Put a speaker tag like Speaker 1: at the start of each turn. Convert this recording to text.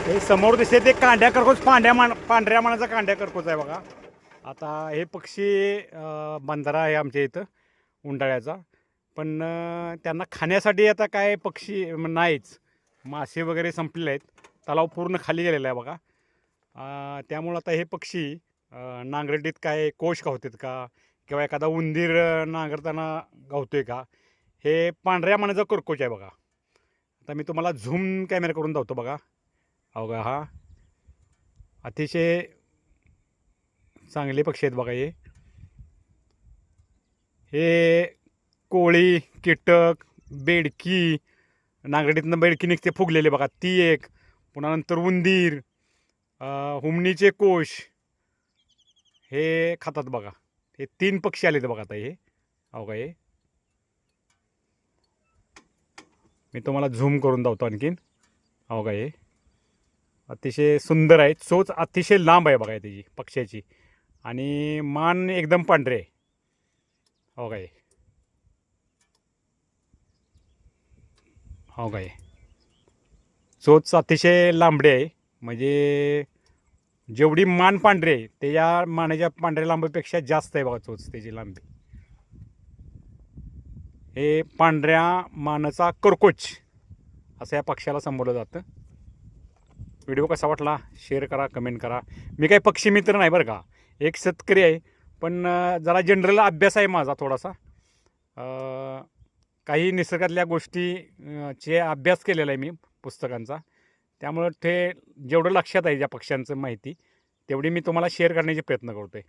Speaker 1: हे समोर दिसते ते कांड्या कर्कोच पांढऱ्या मानाचा कांड्या कर्कोच आहे बघा. आता हे पक्षी बंधारा आहे आमच्या इथं उंडाळ्याचा, पण त्यांना खाण्यासाठी आता काय पक्षी नाहीच. मासे वगैरे संपलेले आहेत, तलाव पूर्ण खाली गेलेला आहे बघा. त्यामुळं आता हे पक्षी नांगरटीत काय कोश गावतात का, किंवा एखादा उंदीर नांगरताना गावतोय का, हे पांढऱ्या मानेचा कर्कोच आहे बघा. आता मी तुम्हाला झूम कॅमेरा करून दावतो बघा. हो का, हा अतिशय चांगले पक्षी आहेत बघा. हे कोळी, कीटक, बेडकी, नांगरटीतनं बेडकी निघते फुगलेले बघा, ती एक. पुन्हा नंतर उंदीर, हुमणीचे कोश हे खातात बघा. हे 3 पक्षी आलेत बघा आता. हे हो का, हे मी तुम्हाला झूम करून दावतो आणखीन. हो का, हे अतिशय सुंदर आहे. चोच अतिशय लांब आहे बघा त्याची पक्ष्याची, आणि मान एकदम पांढरे आहे. हो का, हो का, चोच अतिशय लांबडी आहे. म्हणजे जेवढी मान पांढरी आहे त्याच्या मानेच्या पांढऱ्या लांबीपेक्षा जास्त आहे बघा चोच त्याची लांबी. हे पांढऱ्या मानाचा कर्कोच असं या पक्ष्याला संबोधलं जातं. व्हिडिओ कसा वाटला शेअर करा, कमेंट करा. मी काही पक्षी मित्र नाही बरं का, एक शेतकरी आहे, पण जरा जनरल अभ्यास आहे माझा थोडासा. काही निसर्गातल्या गोष्टी चे अभ्यास केलेला आहे मी पुस्तकांचा. त्यामुळं ते जेवढं लक्षात आहे ज्या पक्ष्यांचं माहिती तेवढी मी तुम्हाला शेअर करण्याचे प्रयत्न करतो आहे.